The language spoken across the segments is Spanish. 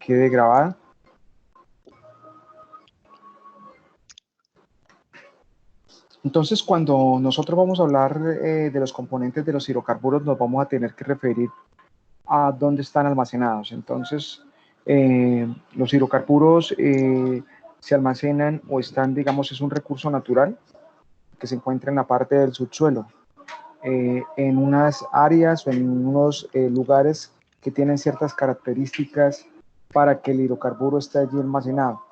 quede grabada. Entonces, cuando nosotros vamos a hablar de los componentes de los hidrocarburos, nos vamos a tener que referir a dónde están almacenados. Entonces, los hidrocarburos se almacenan o están, digamos, es un recurso natural que se encuentra en la parte del subsuelo, en unas áreas o en unos lugares que tienen ciertas características para que el hidrocarburo esté allí almacenado.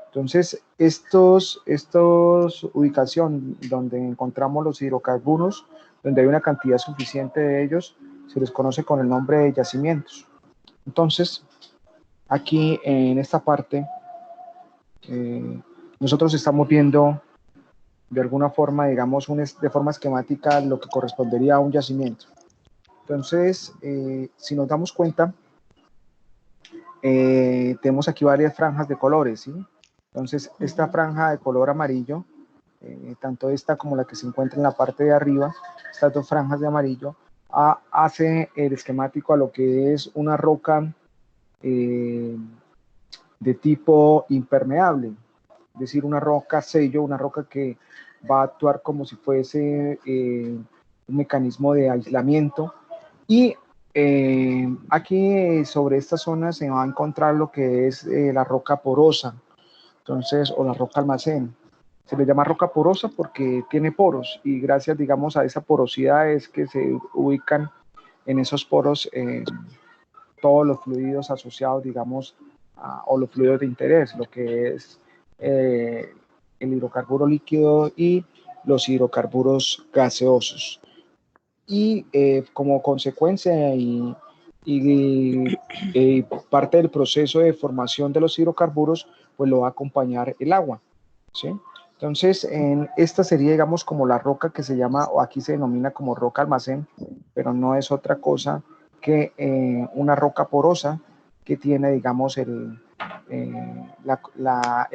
Entonces, estos ubicación donde encontramos los hidrocarburos, donde hay una cantidad suficiente de ellos, se les conoce con el nombre de yacimientos. Entonces, aquí en esta parte, nosotros estamos viendo de alguna forma, digamos, de forma esquemática lo que correspondería a un yacimiento. Entonces, si nos damos cuenta, tenemos aquí varias franjas de colores, ¿sí? Entonces, esta franja de color amarillo, tanto esta como la que se encuentra en la parte de arriba, estas dos franjas de amarillo, hace el esquemático a lo que es una roca de tipo impermeable, es decir, una roca sello, una roca que va a actuar como si fuese un mecanismo de aislamiento. Y aquí sobre esta zona se va a encontrar lo que es la roca porosa, entonces, o la roca almacén. Se le llama roca porosa porque tiene poros y gracias, digamos, a esa porosidad es que se ubican en esos poros todos los fluidos asociados, digamos, o los fluidos de interés, lo que es el hidrocarburo líquido y los hidrocarburos gaseosos. Y como consecuencia parte del proceso de formación de los hidrocarburos, pues lo va a acompañar el agua, ¿sí? Entonces, esta sería, digamos, como la roca que se llama, o aquí se denomina como roca almacén, pero no es otra cosa que una roca porosa que tiene, digamos, el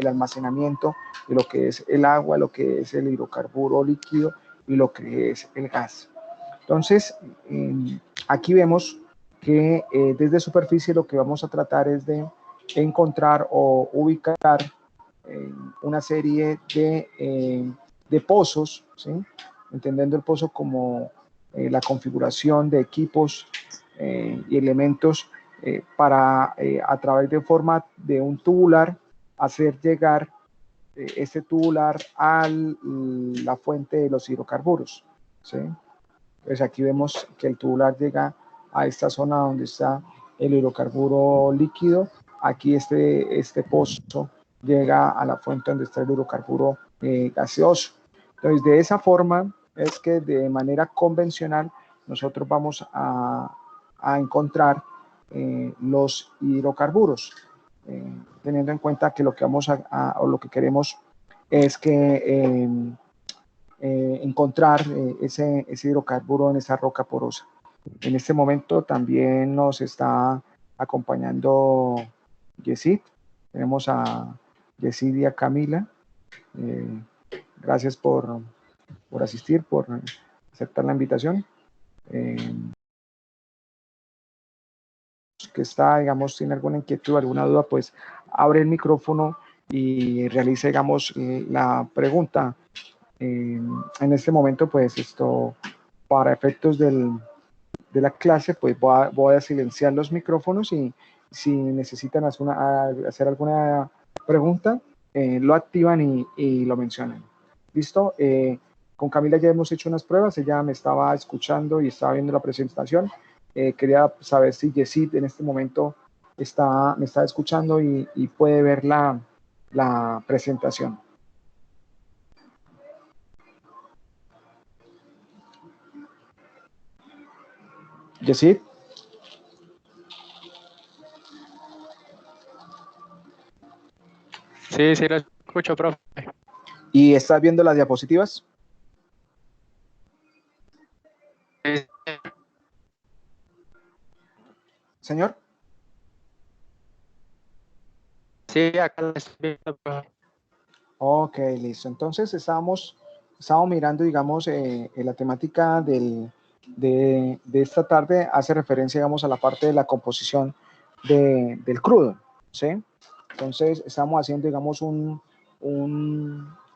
almacenamiento de lo que es el agua, lo que es el hidrocarburo líquido y lo que es el gas. Entonces, aquí vemos que desde superficie lo que vamos a tratar es de encontrar o ubicar una serie de pozos, ¿sí? Entendiendo el pozo como la configuración de equipos y elementos para a través de forma de un tubular hacer llegar este tubular a la fuente de los hidrocarburos, ¿sí? Pues aquí vemos que el tubular llega a esta zona donde está el hidrocarburo líquido. Aquí este pozo llega a la fuente donde está el hidrocarburo gaseoso. Entonces, de esa forma es que de manera convencional nosotros vamos a encontrar los hidrocarburos, teniendo en cuenta que lo que vamos o lo que queremos es que encontrar ese hidrocarburo en esa roca porosa. En este momento también nos está acompañando Yesid. Tenemos a Yesid y a Camila. Gracias por asistir, por aceptar la invitación. Que está, digamos, tiene alguna inquietud, alguna duda, pues abre el micrófono y realice, digamos, la pregunta. En este momento, pues esto, para efectos de la clase, pues voy a silenciar los micrófonos y si necesitan hacer alguna pregunta, lo activan y lo mencionan. ¿Listo? Con Camila ya hemos hecho unas pruebas, ella me estaba escuchando y estaba viendo la presentación. Quería saber si Yesid en este momento me está escuchando y puede ver la presentación. Yesid. Sí, sí, lo escucho, profe. ¿Y estás viendo las diapositivas? Señor. Sí, acá lo estoy viendo, profe. Ok, listo. Entonces estábamos mirando, digamos, la temática de esta tarde hace referencia, digamos, a la parte de la composición del crudo. ¿sí? Entonces, estamos haciendo, digamos,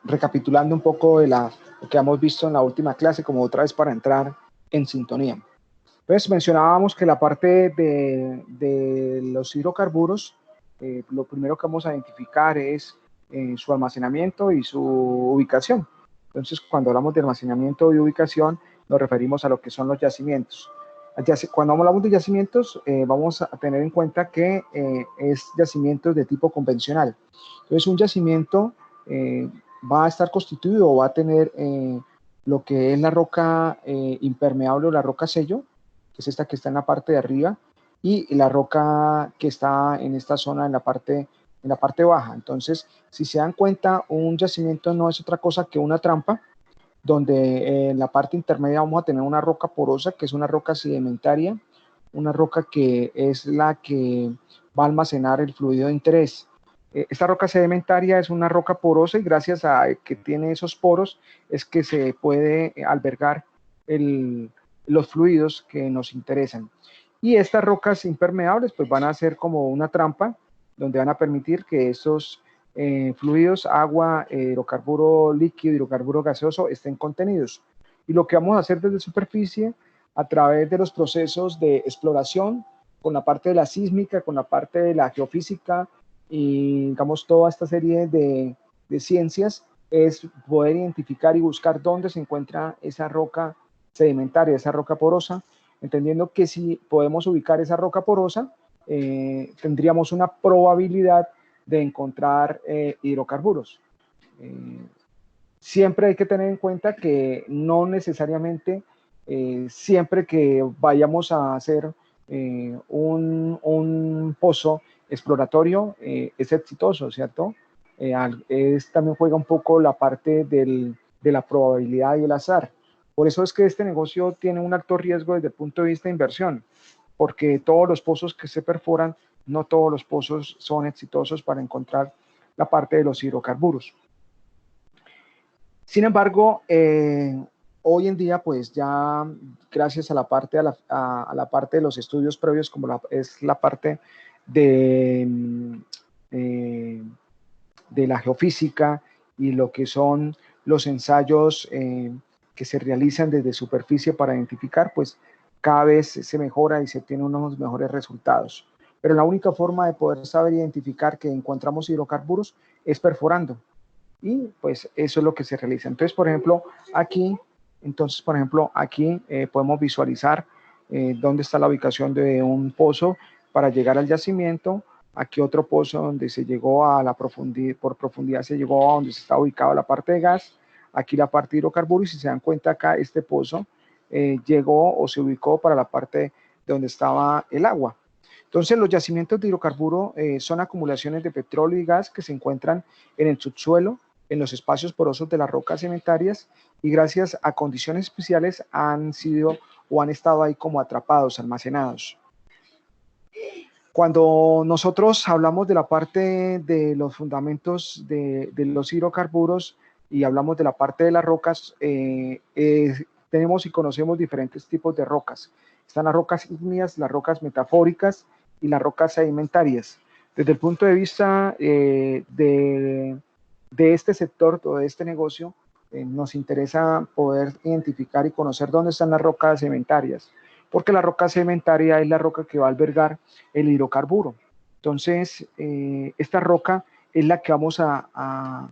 recapitulando un poco de lo que hemos visto en la última clase, como otra vez para entrar en sintonía. Entonces, mencionábamos que la parte de los hidrocarburos, lo primero que vamos a identificar es su almacenamiento y su ubicación. Entonces, cuando hablamos de almacenamiento y ubicación, nos referimos a lo que son los yacimientos. Cuando hablamos de yacimientos, vamos a tener en cuenta que es yacimientos de tipo convencional. Entonces, un yacimiento va a estar constituido o va a tener lo que es la roca impermeable o la roca sello, que es esta que está en la parte de arriba, y la roca que está en esta zona en la parte baja. Entonces, si se dan cuenta, un yacimiento no es otra cosa que una trampa, donde en la parte intermedia vamos a tener una roca porosa, que es una roca sedimentaria, una roca que es la que va a almacenar el fluido de interés. Esta roca sedimentaria es una roca porosa y gracias a que tiene esos poros es que se puede albergar los fluidos que nos interesan. Y estas rocas impermeables pues van a ser como una trampa donde van a permitir que estos fluidos, agua, hidrocarburo líquido, hidrocarburo gaseoso estén contenidos. Y lo que vamos a hacer desde superficie a través de los procesos de exploración, con la parte de la sísmica, con la parte de la geofísica y digamos toda esta serie de ciencias, es poder identificar y buscar dónde se encuentra esa roca sedimentaria, esa roca porosa, entendiendo que si podemos ubicar esa roca porosa, tendríamos una probabilidad de encontrar hidrocarburos. Siempre hay que tener en cuenta que no necesariamente siempre que vayamos a hacer un pozo exploratorio es exitoso, ¿cierto? También juega un poco la parte de la probabilidad y el azar. Por eso es que este negocio tiene un alto riesgo desde el punto de vista de inversión, porque todos los pozos que se perforan, no todos los pozos son exitosos para encontrar la parte de los hidrocarburos. Sin embargo, hoy en día, pues ya gracias a la parte, a la parte de los estudios previos, como es la parte de la geofísica y lo que son los ensayos que se realizan desde superficie para identificar, pues cada vez se mejora y se tienen unos mejores resultados. Pero la única forma de poder saber identificar que encontramos hidrocarburos es perforando. Y pues eso es lo que se realiza. Entonces, por ejemplo, aquí podemos visualizar dónde está la ubicación de un pozo para llegar al yacimiento. Aquí otro pozo donde se llegó a por profundidad se llegó a donde se está ubicado la parte de gas. Aquí la parte de hidrocarburos, y si se dan cuenta acá, este pozo llegó o se ubicó para la parte de donde estaba el agua. Entonces, los yacimientos de hidrocarburo son acumulaciones de petróleo y gas que se encuentran en el subsuelo, en los espacios porosos de las rocas sedimentarias, y gracias a condiciones especiales han sido o han estado ahí como atrapados, almacenados. Cuando nosotros hablamos de la parte de los fundamentos de los hidrocarburos y hablamos de la parte de las rocas, tenemos y conocemos diferentes tipos de rocas. Están las rocas ígneas, las rocas metafóricas y las rocas sedimentarias. Desde el punto de vista de este sector o de este negocio, nos interesa poder identificar y conocer dónde están las rocas sedimentarias, porque la roca sedimentaria es la roca que va a albergar el hidrocarburo. Entonces, esta roca es la que vamos a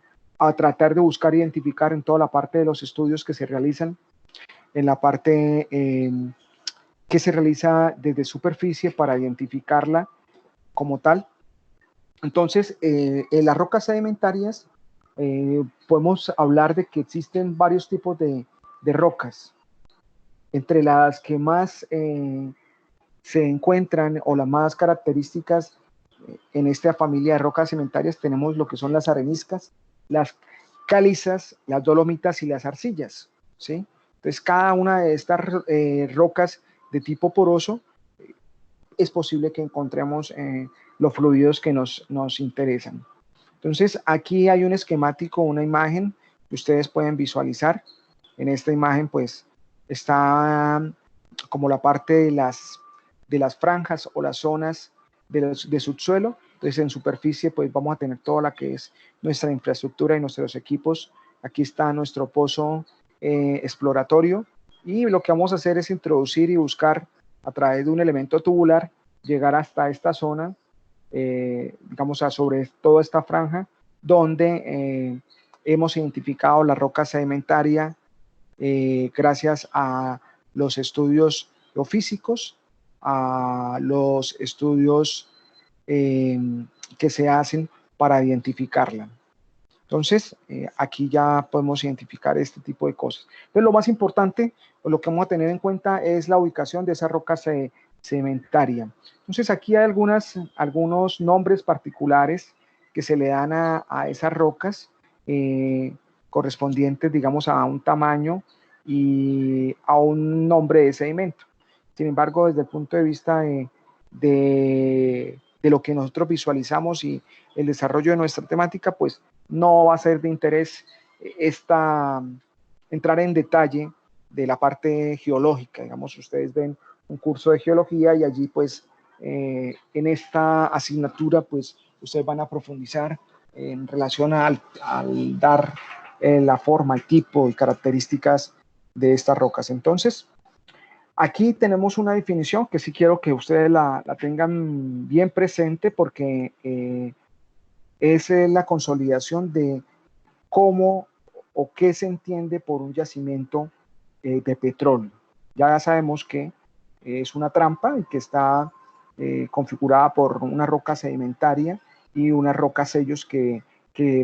tratar de buscar e identificar en toda la parte de los estudios que se realizan, en la parte que se realiza desde superficie para identificarla como tal. Entonces, en las rocas sedimentarias podemos hablar de que existen varios tipos de rocas. Entre las que más se encuentran o las más características en esta familia de rocas sedimentarias tenemos lo que son las areniscas, las calizas, las dolomitas y las arcillas, ¿sí? Entonces, cada una de estas rocas de tipo poroso es posible que encontremos los fluidos que nos interesan. Entonces, aquí hay un esquemático, una imagen que ustedes pueden visualizar. En esta imagen, pues, está como la parte de las franjas o las zonas de subsuelo. Entonces en superficie pues vamos a tener toda la que es nuestra infraestructura y nuestros equipos. Aquí está nuestro pozo exploratorio y lo que vamos a hacer es introducir y buscar a través de un elemento tubular, llegar hasta esta zona, digamos sobre toda esta franja, donde hemos identificado la roca sedimentaria gracias a los estudios geofísicos, a los estudios que se hacen para identificarla. Entonces, aquí ya podemos identificar este tipo de cosas. Entonces, lo más importante, o lo que vamos a tener en cuenta, es la ubicación de esa roca sedimentaria. Entonces, aquí hay algunos nombres particulares que se le dan a esas rocas, correspondientes, digamos, a un tamaño y a un nombre de sedimento. Sin embargo, desde el punto de vista de lo que nosotros visualizamos y el desarrollo de nuestra temática, pues no va a ser de interés entrar en detalle de la parte geológica. Digamos, ustedes ven un curso de geología y allí pues en esta asignatura pues ustedes van a profundizar en relación al dar la forma, el tipo y características de estas rocas. Entonces, aquí tenemos una definición que sí quiero que ustedes la tengan bien presente porque es la consolidación de cómo o qué se entiende por un yacimiento de petróleo. Ya sabemos que es una trampa y que está configurada por una roca sedimentaria y unas rocas sellos que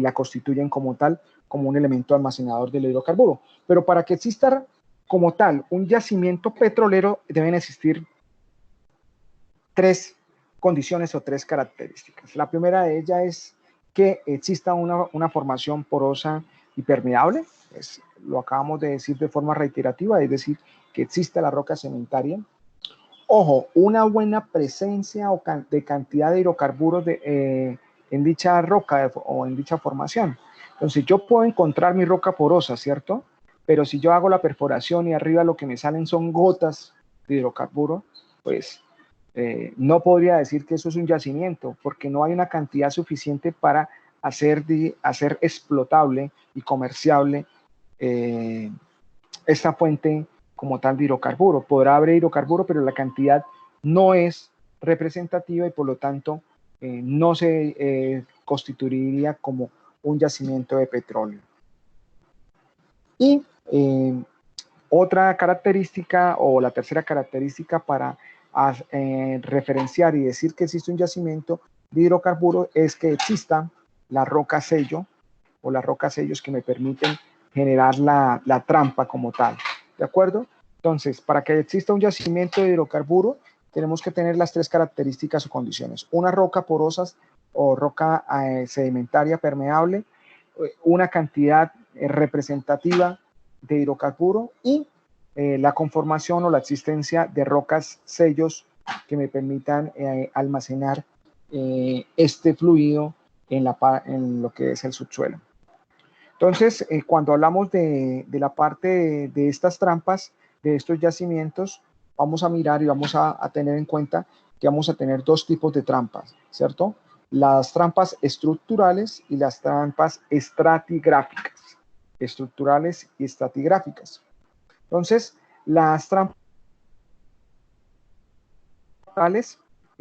la constituyen como tal, como un elemento almacenador del hidrocarburo. Pero para que exista como tal un yacimiento petrolero deben existir tres condiciones o tres características. La primera de ellas es que exista una formación porosa y permeable, lo acabamos de decir de forma reiterativa, es decir, que exista la roca sedimentaria. Ojo, una buena presencia de cantidad de hidrocarburos en dicha roca o en dicha formación. Entonces yo puedo encontrar mi roca porosa, ¿cierto? Pero si yo hago la perforación y arriba lo que me salen son gotas de hidrocarburo, pues no podría decir que eso es un yacimiento, porque no hay una cantidad suficiente para hacer explotable y comerciable esta fuente como tal de hidrocarburo. Podrá haber hidrocarburo, pero la cantidad no es representativa y por lo tanto no se constituiría como un yacimiento de petróleo. Y otra característica o la tercera característica para referenciar y decir que existe un yacimiento de hidrocarburos es que exista la roca sello o las rocas sellos que me permiten generar la trampa como tal, ¿de acuerdo? Entonces, para que exista un yacimiento de hidrocarburo, tenemos que tener las tres características o condiciones. Una roca porosa o roca sedimentaria permeable, una cantidad representativa de hidrocarburo y la conformación o la existencia de rocas sellos que me permitan almacenar este fluido en lo que es el subsuelo. Entonces, cuando hablamos de la parte de estas trampas, de estos yacimientos, vamos a mirar y vamos a tener en cuenta que vamos a tener dos tipos de trampas, ¿cierto? Las trampas estructurales y las trampas estratigráficas. Estructurales y estratigráficas. Entonces, las trampas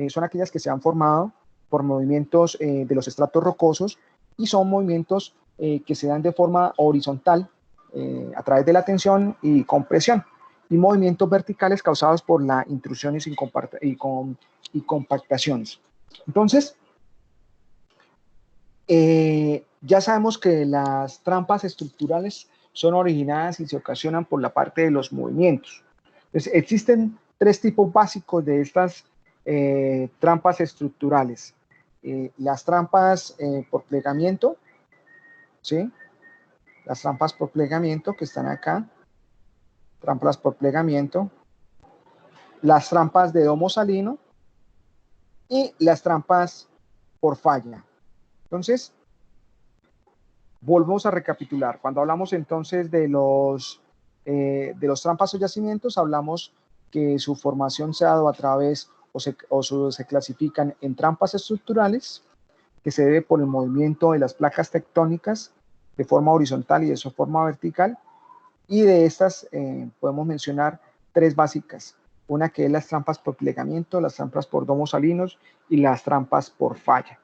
son aquellas que se han formado por movimientos de los estratos rocosos y son movimientos que se dan de forma horizontal a través de la tensión y compresión y movimientos verticales causados por las intrusiones y compactaciones. Entonces, ya sabemos que las trampas estructurales son originadas y se ocasionan por la parte de los movimientos. Entonces, existen tres tipos básicos de estas trampas estructurales. Las trampas por plegamiento, ¿sí? Las trampas por plegamiento que están acá, trampas por plegamiento, las trampas de domo salino y las trampas por falla. Entonces, volvemos a recapitular. Cuando hablamos entonces de los trampas o yacimientos, hablamos que su formación se ha dado a través o se clasifican en trampas estructurales, que se debe por el movimiento de las placas tectónicas de forma horizontal y de forma vertical. Y de estas podemos mencionar tres básicas. Una que es las trampas por plegamiento, las trampas por domos salinos y las trampas por falla.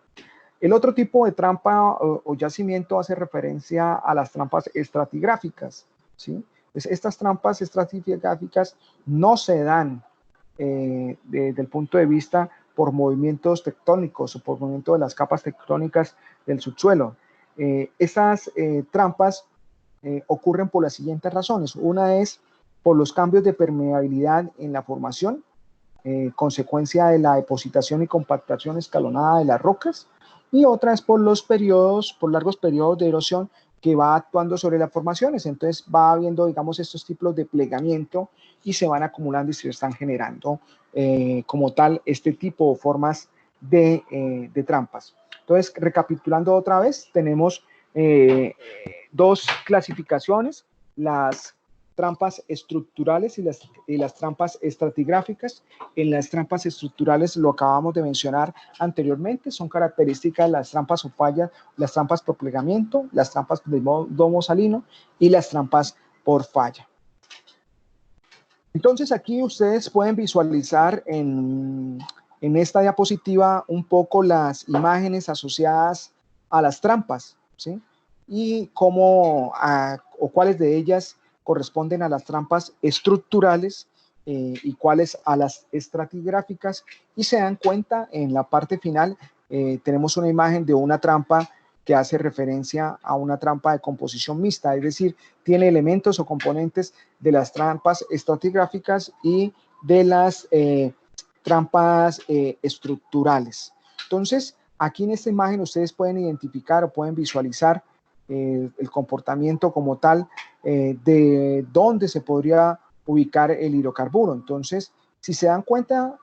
El otro tipo de trampa o yacimiento hace referencia a las trampas estratigráficas, ¿sí? Pues estas trampas estratigráficas no se dan desde el punto de vista por movimientos tectónicos o por movimiento de las capas tectónicas del subsuelo. Estas trampas ocurren por las siguientes razones. Una es por los cambios de permeabilidad en la formación, consecuencia de la depositación y compactación escalonada de las rocas, y otra es por los periodos, por largos periodos de erosión que va actuando sobre las formaciones. Entonces va habiendo, digamos, estos tipos de plegamiento y se van acumulando y se están generando como tal este tipo de formas de trampas. Entonces, recapitulando otra vez, tenemos dos clasificaciones, las trampas estructurales y las trampas estratigráficas. En las trampas estructurales, lo acabamos de mencionar anteriormente, son características las trampas o fallas, las trampas por plegamiento, las trampas de domo salino y las trampas por falla. Entonces aquí ustedes pueden visualizar en esta diapositiva un poco las imágenes asociadas a las trampas, ¿sí? Y cómo o cuáles de ellas corresponden a las trampas estructurales y cuáles a las estratigráficas, y se dan cuenta en la parte final tenemos una imagen de una trampa que hace referencia a una trampa de composición mixta, es decir, tiene elementos o componentes de las trampas estratigráficas y de las trampas estructurales. Entonces, aquí en esta imagen ustedes pueden identificar o pueden visualizar el comportamiento como tal de dónde se podría ubicar el hidrocarburo. Entonces, si se dan cuenta,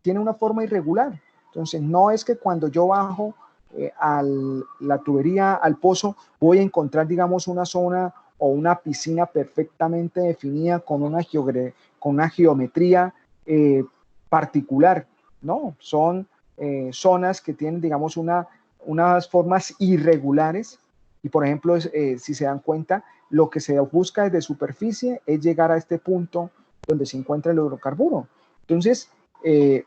tiene una forma irregular. Entonces, no es que cuando yo bajo la tubería al pozo voy a encontrar, digamos, una zona o una piscina perfectamente definida con una geometría particular, ¿no? Son zonas que tienen, digamos, unas formas irregulares y, por ejemplo, si se dan cuenta, lo que se busca desde superficie es llegar a este punto donde se encuentra el hidrocarburo. Entonces,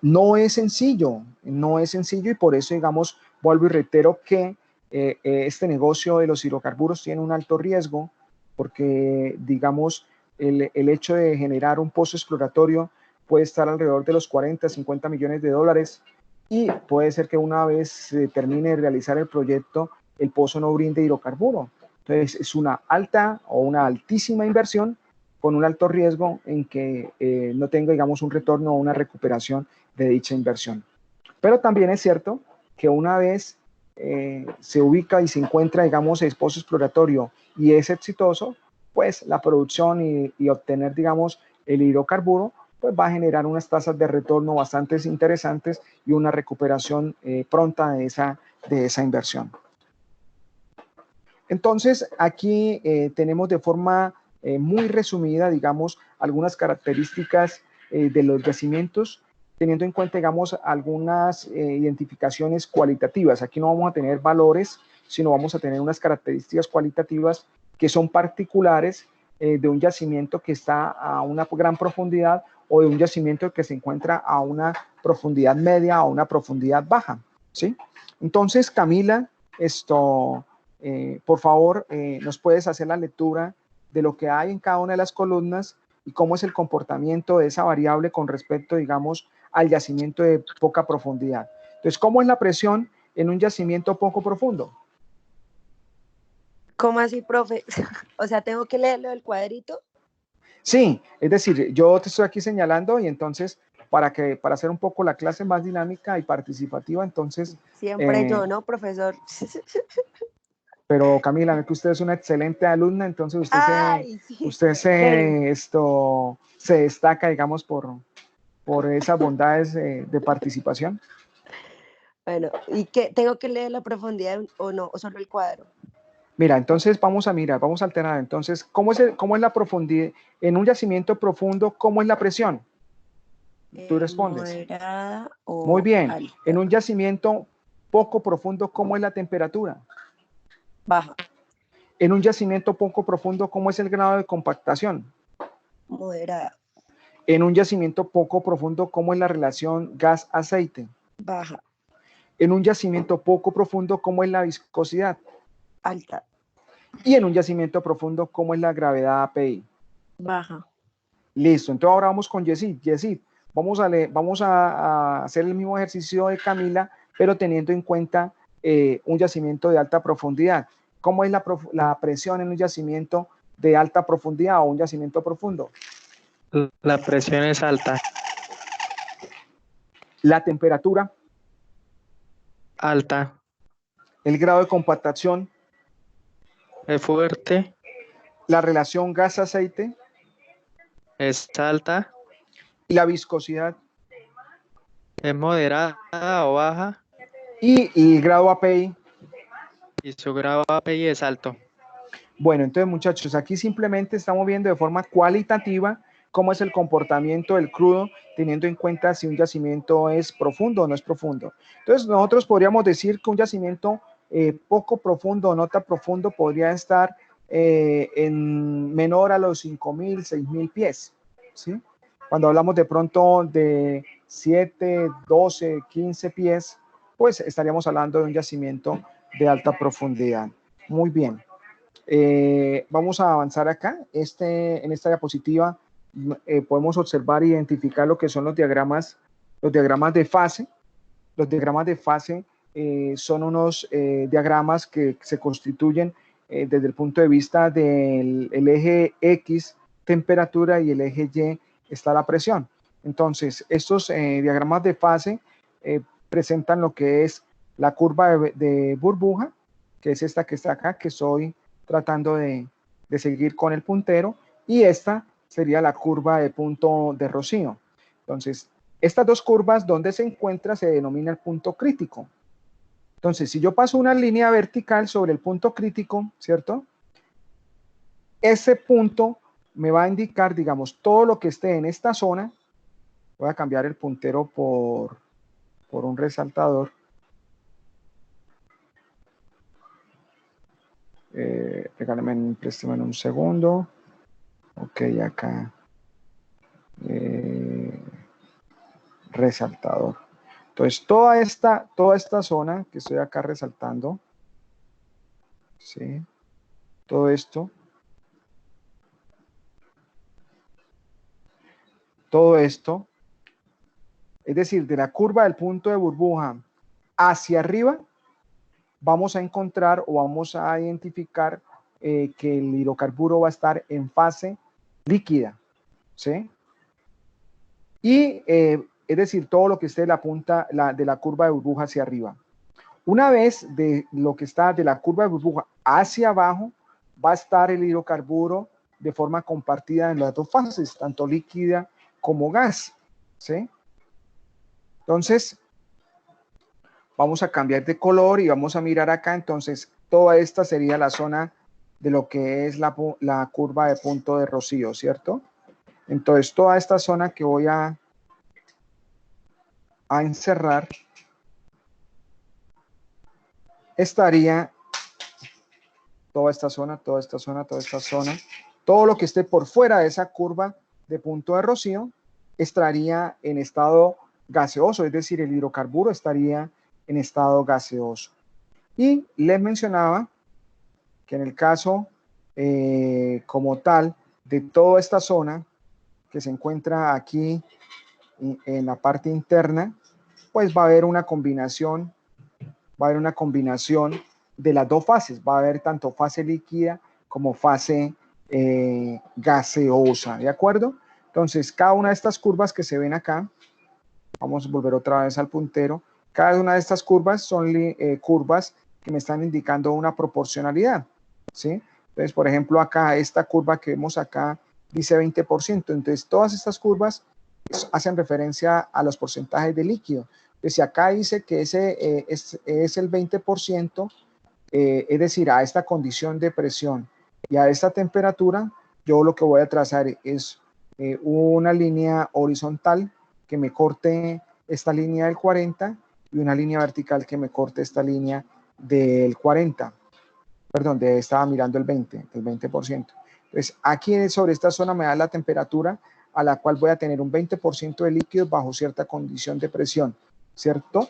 no es sencillo y por eso, digamos, vuelvo y reitero que este negocio de los hidrocarburos tiene un alto riesgo porque, digamos, el hecho de generar un pozo exploratorio puede estar alrededor de los 40, 50 millones de dólares y puede ser que una vez se termine de realizar el proyecto, el pozo no brinde hidrocarburo. Entonces, es una alta o una altísima inversión con un alto riesgo en que no tenga, digamos, un retorno o una recuperación de dicha inversión. Pero también es cierto que una vez se ubica y se encuentra, digamos, el pozo exploratorio y es exitoso, pues la producción y obtener, digamos, el hidrocarburo, pues va a generar unas tasas de retorno bastante interesantes y una recuperación pronta de esa inversión. Entonces, aquí tenemos de forma muy resumida, digamos, algunas características de los yacimientos, teniendo en cuenta, digamos, algunas identificaciones cualitativas. Aquí no vamos a tener valores, sino vamos a tener unas características cualitativas que son particulares de un yacimiento que está a una gran profundidad o de un yacimiento que se encuentra a una profundidad media o una profundidad baja, ¿sí? Entonces, Camila, por favor, nos puedes hacer la lectura de lo que hay en cada una de las columnas y cómo es el comportamiento de esa variable con respecto, digamos, al yacimiento de poca profundidad. Entonces, ¿cómo es la presión en un yacimiento poco profundo? ¿Cómo así, profe? O sea, ¿tengo que leerlo del cuadrito? Sí, es decir, yo te estoy aquí señalando y entonces para hacer un poco la clase más dinámica y participativa, entonces... Siempre yo, ¿no, profesor? Pero Camila, ve que usted es una excelente alumna, entonces usted Ay, sí. se destaca, digamos, por esas bondades de participación. Bueno, ¿y qué? ¿Tengo que leer la profundidad o no? ¿O solo el cuadro? Mira, entonces vamos a mirar, vamos a alternar. Entonces, ¿cómo es la profundidad? En un yacimiento profundo, ¿cómo es la presión? Tú respondes. Moderada o Muy bien. alta. En un yacimiento poco profundo, ¿cómo es la temperatura? Baja. En un yacimiento poco profundo, ¿cómo es el grado de compactación? Moderada. En un yacimiento poco profundo, ¿cómo es la relación gas-aceite? Baja. En un yacimiento poco profundo, ¿cómo es la viscosidad? Alta. Y en un yacimiento profundo, ¿cómo es la gravedad API? Baja. Listo, entonces ahora vamos con Yesid. Yesid, vamos a hacer el mismo ejercicio de Camila, pero teniendo en cuenta un yacimiento de alta profundidad. ¿Cómo es la presión en un yacimiento de alta profundidad o un yacimiento profundo? La presión es alta. La temperatura, Alta. el grado de compactación, Es fuerte. la relación gas-aceite Es alta. y la viscosidad Es moderada o baja. y el grado API. Y su grado API es alto. Bueno, entonces muchachos, aquí simplemente estamos viendo de forma cualitativa cómo es el comportamiento del crudo, teniendo en cuenta si un yacimiento es profundo o no es profundo. Entonces nosotros podríamos decir que un yacimiento poco profundo o no tan profundo podría estar en menor a los 5.000, 6.000 pies, ¿sí? Cuando hablamos de pronto de 7, 12, 15 pies, pues estaríamos hablando de un yacimiento de alta profundidad. Muy bien. Vamos a avanzar acá. En esta diapositiva podemos observar e identificar lo que son los diagramas de fase. Los diagramas de fase son unos diagramas que se constituyen desde el punto de vista del eje X, temperatura, y el eje Y está la presión. Entonces, estos diagramas de fase presentan lo que es la curva de burbuja, que es esta que está acá, que estoy tratando de seguir con el puntero, y esta sería la curva de punto de rocío. Entonces, estas dos curvas, donde se encuentra, se denomina el punto crítico. Entonces, si yo paso una línea vertical sobre el punto crítico, ¿cierto? Ese punto me va a indicar, digamos, todo lo que esté en esta zona. Voy a cambiar el puntero por un resaltador. Préstame un segundo. Ok, acá. Resaltador. Entonces, toda esta zona que estoy acá resaltando, ¿sí? Todo esto, es decir, de la curva del punto de burbuja hacia arriba, vamos a encontrar o vamos a identificar que el hidrocarburo va a estar en fase líquida, ¿sí? Y es decir, todo lo que esté de la punta de la curva de burbuja hacia arriba. Una vez de lo que está de la curva de burbuja hacia abajo, va a estar el hidrocarburo de forma compartida en las dos fases, tanto líquida como gas, ¿sí? Entonces, vamos a cambiar de color y vamos a mirar acá. Entonces, toda esta sería la zona de lo que es la curva de punto de rocío, ¿cierto? Entonces, toda esta zona que voy a encerrar estaría toda esta zona, toda esta zona, toda esta zona. Todo lo que esté por fuera de esa curva de punto de rocío estaría en estado gaseoso, es decir, el hidrocarburo estaría en estado gaseoso. Y les mencionaba que en el caso como tal de toda esta zona que se encuentra aquí en la parte interna, pues va a haber una combinación de las dos fases. Va a haber tanto fase líquida como fase gaseosa, ¿de acuerdo? Entonces, cada una de estas curvas que se ven acá, vamos a volver otra vez al puntero, cada una de estas curvas son curvas que me están indicando una proporcionalidad, ¿sí? Entonces, por ejemplo, acá, esta curva que vemos acá dice 20%, entonces todas estas curvas hacen referencia a los porcentajes de líquido. Entonces, si acá dice que ese es el 20%, es decir, a esta condición de presión y a esta temperatura, yo lo que voy a trazar es una línea horizontal que me corte esta línea del 40 y una línea vertical que me corte esta línea del 40, perdón, estaba mirando el 20%. Entonces, aquí sobre esta zona me da la temperatura a la cual voy a tener un 20% de líquidos bajo cierta condición de presión, ¿cierto?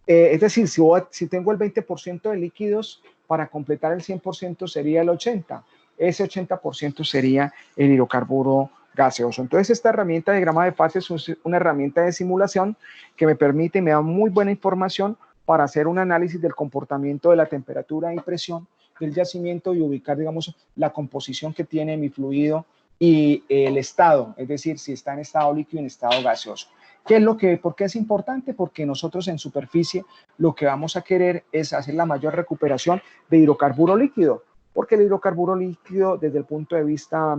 Es decir, si tengo el 20% de líquidos, para completar el 100% sería el 80%. Ese 80% sería el hidrocarburo gaseoso. Entonces, esta herramienta de diagrama de fases es una herramienta de simulación que me permite y me da muy buena información para hacer un análisis del comportamiento de la temperatura y presión del yacimiento y ubicar, digamos, la composición que tiene mi fluido y el estado, es decir, si está en estado líquido o en estado gaseoso. ¿Por qué es importante? Porque nosotros en superficie lo que vamos a querer es hacer la mayor recuperación de hidrocarburo líquido, porque el hidrocarburo líquido desde el punto de vista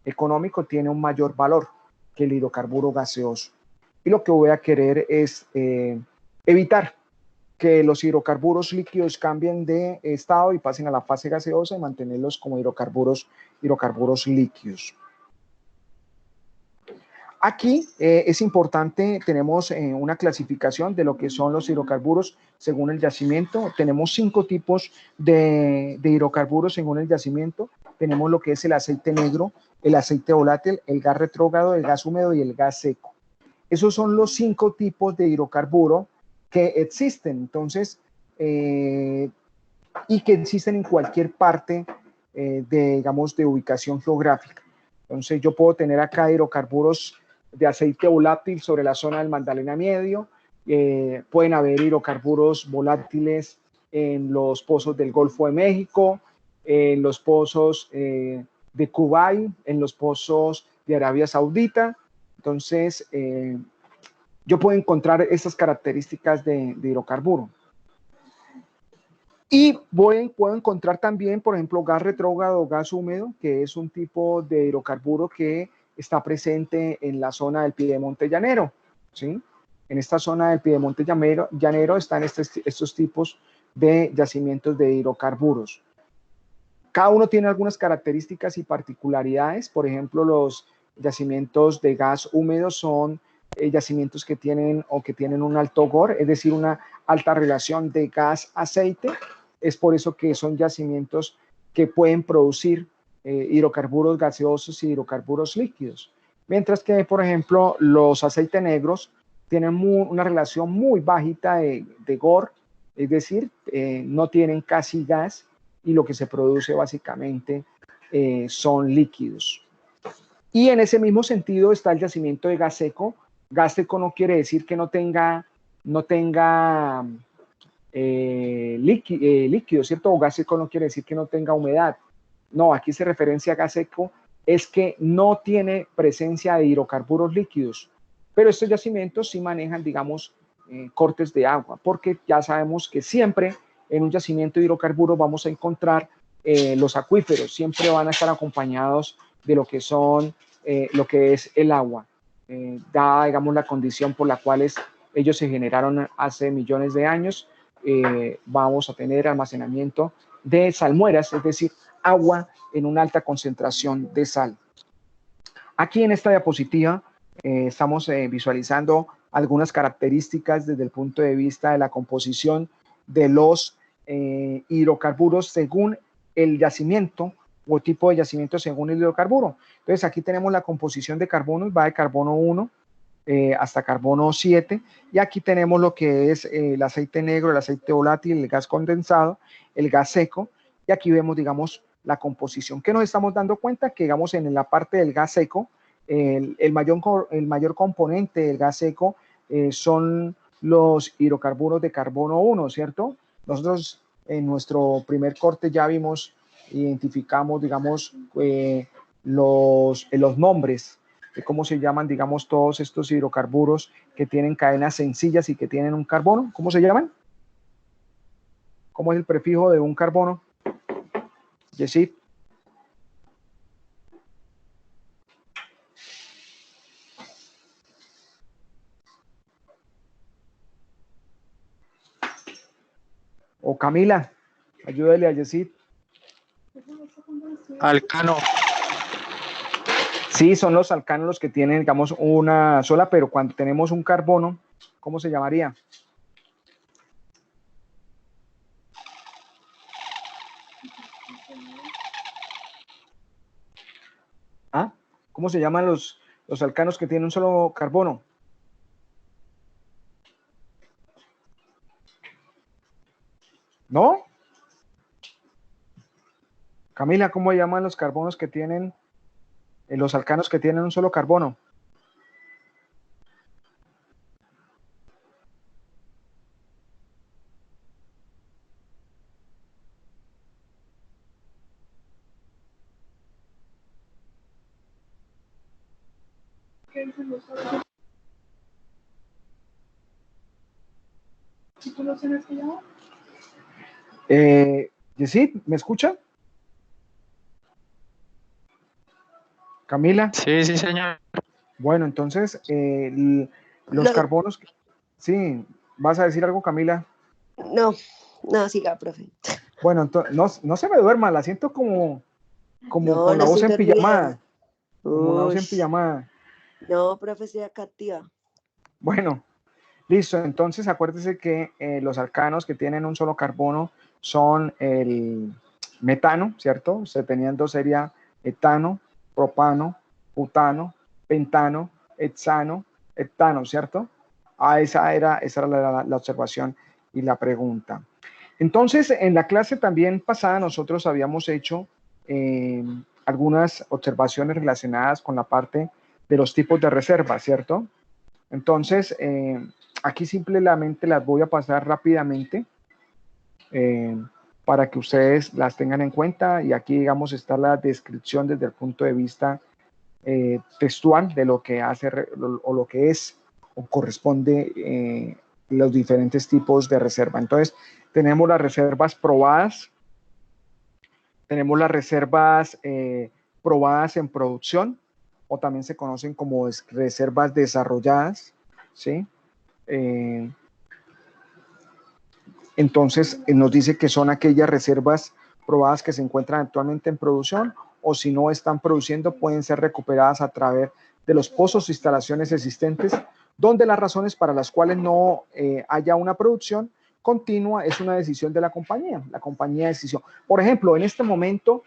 económico tiene un mayor valor que el hidrocarburo gaseoso. Y lo que voy a querer es evitar que los hidrocarburos líquidos cambien de estado y pasen a la fase gaseosa y mantenerlos como hidrocarburos líquidos. Aquí es importante, tenemos una clasificación de lo que son los hidrocarburos según el yacimiento. Tenemos 5 tipos de hidrocarburos según el yacimiento. Tenemos lo que es el aceite negro, el aceite volátil, el gas retrógrado, el gas húmedo y el gas seco. Esos son los 5 tipos de hidrocarburo que existen, entonces, y que existen en cualquier parte digamos, de ubicación geográfica. Entonces, yo puedo tener acá hidrocarburos de aceite volátil sobre la zona del Magdalena Medio, pueden haber hidrocarburos volátiles en los pozos del Golfo de México, en los pozos de Kuwait, en los pozos de Arabia Saudita. Entonces, yo puedo encontrar esas características de hidrocarburo. Y puedo encontrar también, por ejemplo, gas retrógrado o gas húmedo, que es un tipo de hidrocarburo que está presente en la zona del Piedemonte Llanero, ¿sí? En esta zona del Piedemonte Llanero están estos tipos de yacimientos de hidrocarburos. Cada uno tiene algunas características y particularidades. Por ejemplo, los yacimientos de gas húmedo son yacimientos que tienen un alto GOR, es decir, una alta relación de gas-aceite. Es por eso que son yacimientos que pueden producir hidrocarburos gaseosos y hidrocarburos líquidos. Mientras que, por ejemplo, los aceites negros tienen una relación muy bajita de GOR, es decir, no tienen casi gas y lo que se produce básicamente son líquidos. Y en ese mismo sentido está el yacimiento de gas seco. Gas seco no quiere decir que no tenga líquido, ¿cierto? O gas seco no quiere decir que no tenga humedad. No, aquí se referencia a gas seco, es que no tiene presencia de hidrocarburos líquidos. Pero estos yacimientos sí manejan, digamos, cortes de agua, porque ya sabemos que siempre en un yacimiento de hidrocarburos vamos a encontrar los acuíferos, siempre van a estar acompañados de lo que es el agua, dada, digamos, la condición por la cual ellos se generaron hace millones de años. Vamos a tener almacenamiento de salmueras, es decir, agua en una alta concentración de sal. Aquí en esta diapositiva estamos visualizando algunas características desde el punto de vista de la composición de los hidrocarburos según el yacimiento o tipo de yacimiento según el hidrocarburo. Entonces aquí tenemos la composición de carbonos, va de carbono 1 hasta carbono 7, y aquí tenemos lo que es el aceite negro, el aceite volátil, el gas condensado, el gas seco, y aquí vemos, digamos, la composición. ¿Qué nos estamos dando cuenta? Que, digamos, en la parte del gas seco, el mayor componente del gas seco son los hidrocarburos de carbono 1, ¿cierto? Nosotros en nuestro primer corte ya identificamos, digamos, los nombres de cómo se llaman, digamos, todos estos hidrocarburos que tienen cadenas sencillas y que tienen un carbono. ¿Cómo se llaman? ¿Cómo es el prefijo de un carbono? Yesid. O Camila, ayúdale a Yesid. Alcano. Sí, son los alcanos los que tienen, digamos, una sola, pero cuando tenemos un carbono, ¿cómo se llamaría? ¿Ah? ¿Cómo se llaman los alcanos que tienen un solo carbono? ¿No? Camila, ¿cómo se llaman los carbonos que tienen, los alcanos que tienen un solo carbono? Yesid, ¿me escucha? Camila. Sí, sí, señor. Bueno, entonces, los carbonos, sí, ¿vas a decir algo, Camila? No, siga, profe. Bueno, entonces, no se me duerma, la siento como No, con la no voz estoy en pijamada, dormida. como la voz en Ush. pijamada. No, profe, estoy acá activa. Bueno, listo, entonces acuérdese que los alcanos que tienen un solo carbono son el metano, ¿cierto? Se teniendo sería etano, propano, butano, pentano, hexano, heptano, ¿cierto? Esa era la observación y la pregunta. Entonces, en la clase también pasada nosotros habíamos hecho algunas observaciones relacionadas con la parte de los tipos de reserva, ¿cierto? Entonces, aquí simplemente las voy a pasar rápidamente para que ustedes las tengan en cuenta, y aquí, digamos, está la descripción desde el punto de vista textual de lo que hace o lo que es o corresponde los diferentes tipos de reserva. Entonces, tenemos las reservas probadas, tenemos las reservas probadas en producción, o también se conocen como reservas desarrolladas, ¿sí? Entonces, nos dice que son aquellas reservas probadas que se encuentran actualmente en producción, o si no están produciendo, pueden ser recuperadas a través de los pozos o instalaciones existentes, donde las razones para las cuales no haya una producción continua es una decisión de la compañía. La compañía decisión. Por ejemplo, en este momento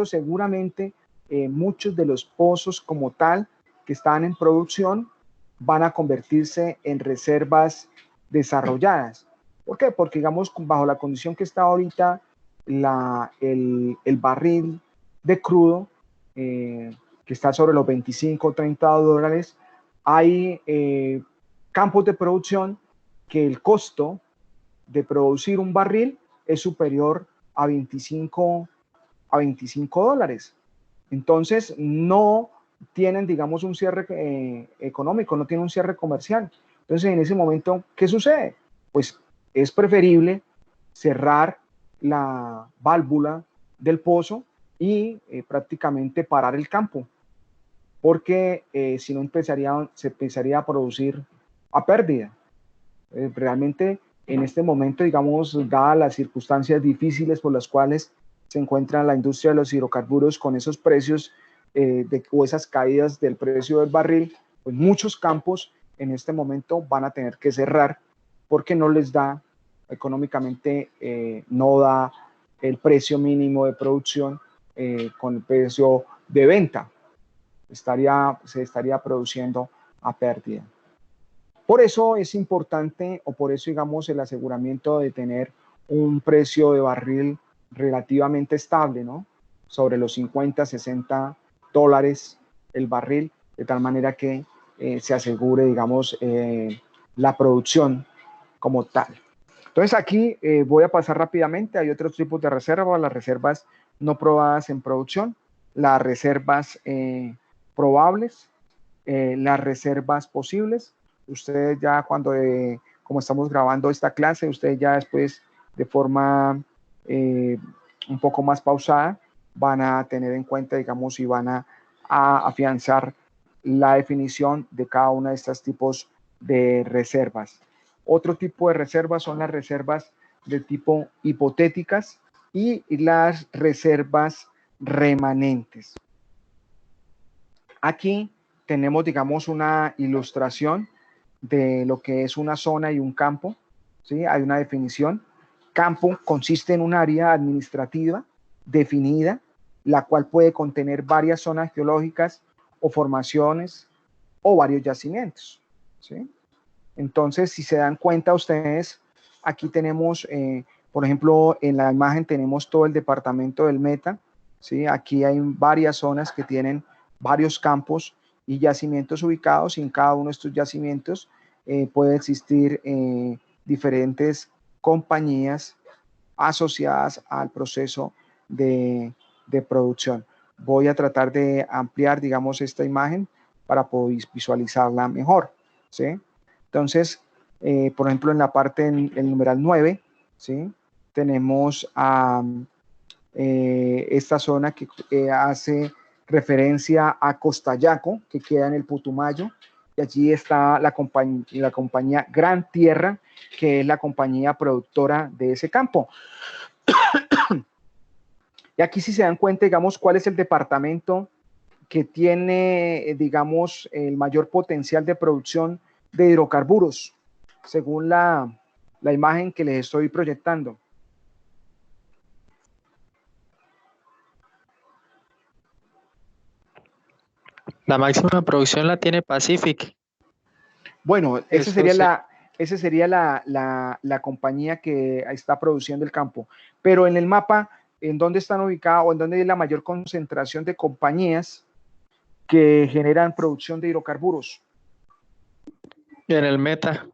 seguramente muchos de los pozos como tal que están en producción van a convertirse en reservas desarrolladas. ¿Por qué? Porque, digamos, bajo la condición que está ahorita el barril de crudo, que está sobre los 25 o 30 dólares, hay campos de producción que el costo de producir un barril es superior a 25 dólares. Entonces, no tienen, digamos, un cierre económico, no tienen un cierre comercial. Entonces, en ese momento, ¿qué sucede? Pues es preferible cerrar la válvula del pozo y prácticamente parar el campo, porque si no se empezaría a producir a pérdida. Realmente en este momento, digamos, dadas las circunstancias difíciles por las cuales se encuentra la industria de los hidrocarburos con esos precios o esas caídas del precio del barril, pues muchos campos en este momento van a tener que cerrar porque no les da económicamente, no da el precio mínimo de producción con el precio de venta. Se estaría produciendo a pérdida. Por eso es importante, o por eso, digamos, el aseguramiento de tener un precio de barril relativamente estable, ¿no? Sobre los 50, 60 dólares el barril, de tal manera que se asegure, digamos, la producción como tal. Entonces aquí voy a pasar rápidamente. Hay otros tipos de reservas: las reservas no probadas en producción, las reservas probables, las reservas posibles. Ustedes ya cuando, como estamos grabando esta clase, ustedes ya después de forma un poco más pausada van a tener en cuenta, digamos, y van a afianzar la definición de cada una de estos tipos de reservas. Otro tipo de reservas son las reservas de tipo hipotéticas y las reservas remanentes. Aquí tenemos, digamos, una ilustración de lo que es una zona y un campo, ¿sí? Hay una definición. Campo consiste en un área administrativa definida, la cual puede contener varias zonas geológicas o formaciones o varios yacimientos, ¿sí? Entonces, si se dan cuenta ustedes, aquí tenemos, por ejemplo, en la imagen tenemos todo el departamento del Meta, ¿sí? Aquí hay varias zonas que tienen varios campos y yacimientos ubicados, y en cada uno de estos yacimientos puede existir diferentes compañías asociadas al proceso de producción. Voy a tratar de ampliar, digamos, esta imagen para poder visualizarla mejor, ¿sí? Entonces, por ejemplo, en la parte, en el numeral 9, ¿sí? Tenemos esta zona que hace referencia a Costayaco, que queda en el Putumayo, y allí está la compañía Gran Tierra, que es la compañía productora de ese campo. Y aquí, si se dan cuenta, digamos, cuál es el departamento que tiene, digamos, el mayor potencial de producción de hidrocarburos, según la imagen que les estoy proyectando. La máxima producción la tiene Pacific. Bueno, esa Eso sería la compañía que está produciendo el campo. Pero en el mapa, ¿en dónde están ubicados o en dónde hay la mayor concentración de compañías que generan producción de hidrocarburos? En el Meta.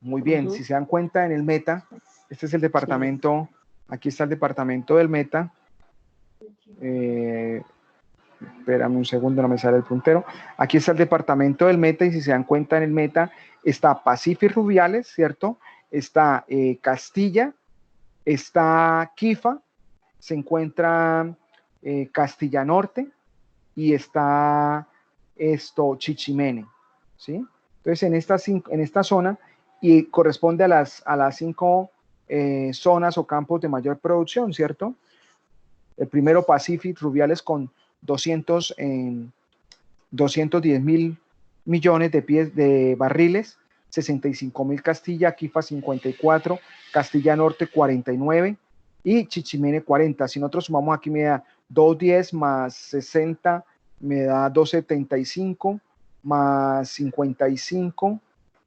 Muy bien, si se dan cuenta, en el Meta, este es el departamento, aquí está el departamento del Meta. Espérame un segundo, no me sale el puntero. Aquí está el departamento del Meta, y si se dan cuenta, en el Meta está Pacific Rubiales, ¿cierto? Está Castilla, está Quifa, se encuentra Castilla Norte, y está Chichimene, ¿sí? Entonces, en esta zona, y corresponde a las 5 zonas o campos de mayor producción, ¿cierto? El primero, Pacific Rubiales, con 210.000 millones de barriles, 65.000 Castilla, Quifa 54, Castilla Norte 49 y Chichimene 40. Si nosotros sumamos aquí, me da 210 más 60, me da 275 más 55,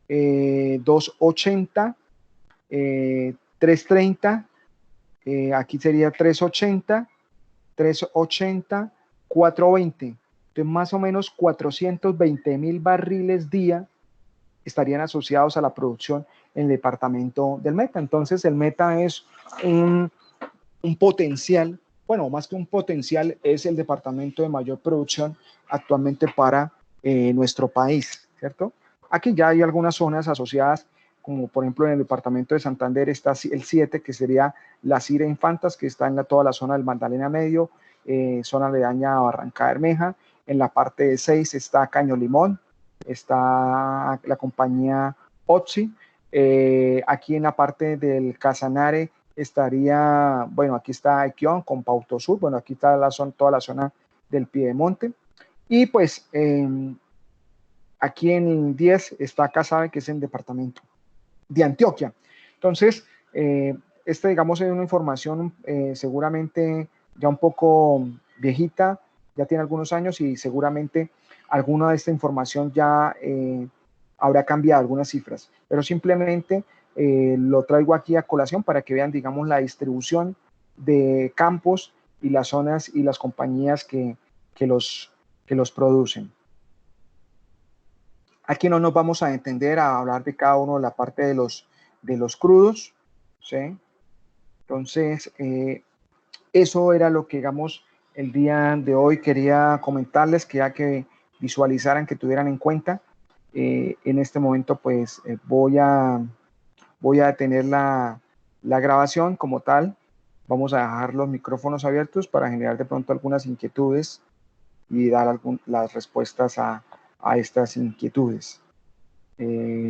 280, 330, aquí sería 380, 420. Entonces, más o menos 420.000 barriles día estarían asociados a la producción en el departamento del Meta. Entonces, el Meta es un potencial, bueno, más que un potencial, es el departamento de mayor producción actualmente para nuestro país, ¿cierto? Aquí ya hay algunas zonas asociadas, como por ejemplo en el departamento de Santander está el 7, que sería la Cira Infantas, que está en toda la zona del Magdalena Medio, zona aledaña a Barranca Bermeja. En la parte de 6 está Caño Limón, está la compañía Otsi. Aquí en la parte del Casanare estaría, bueno, aquí está Equión con Pauto Sur, bueno, aquí está toda la zona del Piedemonte. Y pues aquí en 10 está Casabe, que es el departamento de Antioquia. Entonces, digamos, es una información seguramente ya un poco viejita, ya tiene algunos años, y seguramente alguna de esta información ya habrá cambiado algunas cifras, pero simplemente lo traigo aquí a colación para que vean, digamos, la distribución de campos y las zonas y las compañías que los producen. Aquí no nos vamos a entender a hablar de cada uno de la parte de los crudos, ¿sí? Entonces, eso era lo que, digamos, el día de hoy quería comentarles, que visualizaran, que tuvieran en cuenta. En este momento, pues, voy a detener la grabación como tal. Vamos a dejar los micrófonos abiertos para generar de pronto algunas inquietudes y dar las respuestas a estas inquietudes.